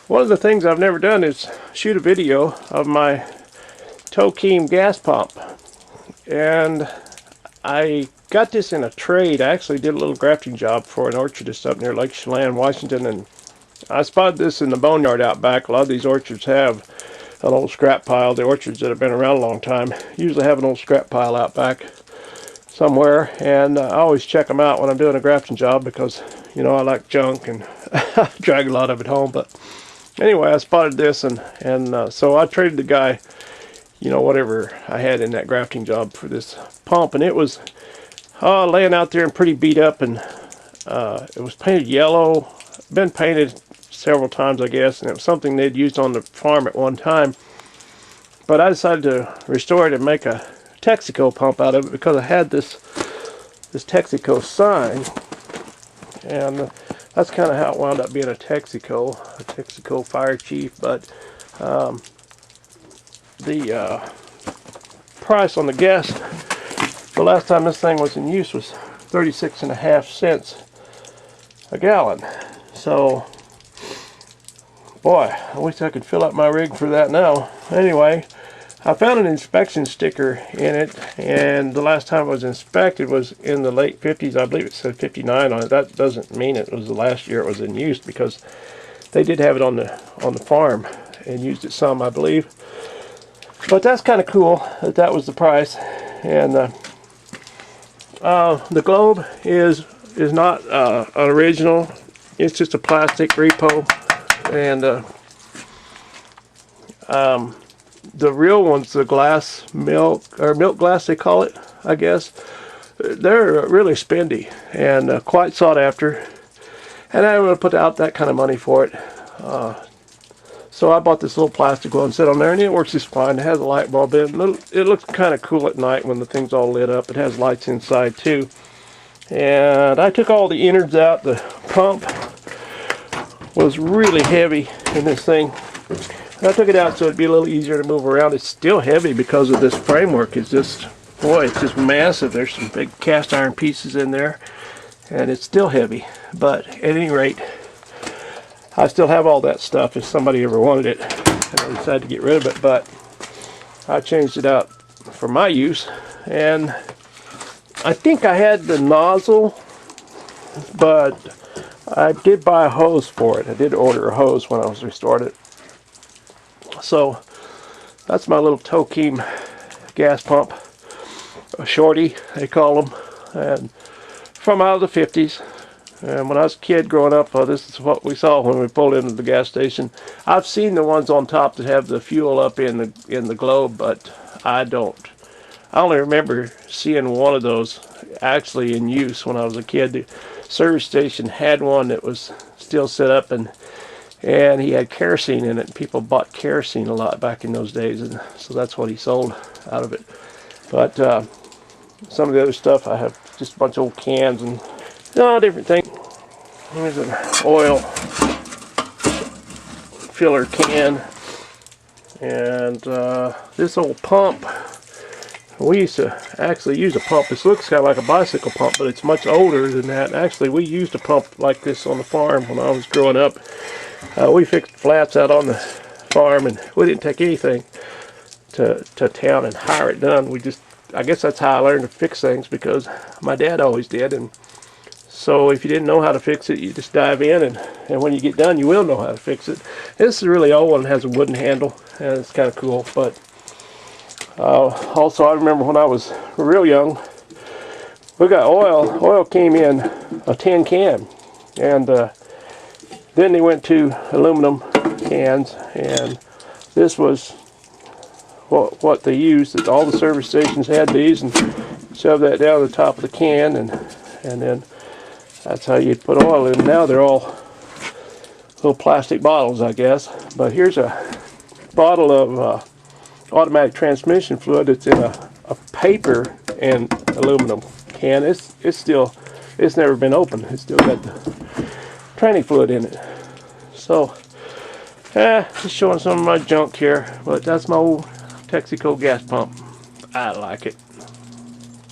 One of the things I've never done is shoot a video of my Tokheim gas pump. And I got this in a trade. I actually did a little grafting job for an orchardist up near Lake Chelan, Washington, and I spotted this in the boneyard out back. A lot of these orchards have an old scrap pile. The orchards that have been around a long time usually have an old scrap pile out back somewhere, and I always check them out when I'm doing a grafting job because, you know, I like junk and I drag a lot of it home. But anyway, I spotted this, and so I traded the guy, you know, whatever I had in that grafting job for this pump, and it was laying out there and pretty beat up, and it was painted yellow. Been painted several times, I guess, and it was something they'd used on the farm at one time. But I decided to restore it and make a Texaco pump out of it because I had this Texaco sign, and that's kind of how it wound up being a Texaco Fire Chief. But the price on the gas the last time this thing was in use was 36.5 cents a gallon. So, boy, I wish I could fill up my rig for that now. Anyway, I found an inspection sticker in it, and the last time it was inspected was in the late 50s. I believe it said 59 on it. That doesn't mean it was the last year it was in use, because they did have it on the farm and used it some, I believe. But that's kind of cool that that was the price. And the globe is not an original. It's just a plastic repo, and the real ones, the glass milk glass they call it, I guess, they're really spendy and quite sought after, and I would put out that kind of money for it. So I bought this little plastic one, set on there, and it works just fine. It has a light bulb in it. It looks kind of cool at night when the thing's all lit up. It has lights inside too. And I took all the innards out. The pump was really heavy in this thing. And I took it out so it'd be a little easier to move around. It's still heavy because of this framework. It's just, boy, it's just massive. There's some big cast iron pieces in there, and it's still heavy. But at any rate, I still have all that stuff if somebody ever wanted it, and I decided to get rid of it. But I changed it out for my use, and I think I had the nozzle, but I did buy a hose for it. I did order a hose when I was restored it. So that's my little Tokheim gas pump, a shorty they call them, and from out of the 50s. And when I was a kid growing up, this is what we saw when we pulled into the gas station. I've seen the ones on top that have the fuel up in the globe, but I don't. I only remember seeing one of those actually in use when I was a kid. The service station had one that was still set up, and he had kerosene in it. People bought kerosene a lot back in those days, and so that's what he sold out of it. But some of the other stuff, I have just a bunch of old cans and different things. Here's an oil filler can, and this old pump. We used to actually use a pump. This looks kind of like a bicycle pump, but it's much older than that. Actually, we used a pump like this on the farm when I was growing up. We fixed flats out on the farm, and we didn't take anything to town and hire it done. We just, I guess that's how I learned to fix things, because my dad always did. And so if you didn't know how to fix it, you just dive in, and when you get done, you will know how to fix it. This is a really old one. It has a wooden handle, and it's kind of cool. But also, I remember when I was real young, we got oil. Oil came in a tin can, and then they went to aluminum cans, and this was what they used. All the service stations had these, and shove that down the top of the can, and then that's how you'd put oil in. Now they're all little plastic bottles, I guess. But here's a bottle of automatic transmission fluid. It's in a paper and aluminum can. It's never been opened. It's still got the tranny fluid in it. So just showing some of my junk here, but that's my old Texaco gas pump. I like it.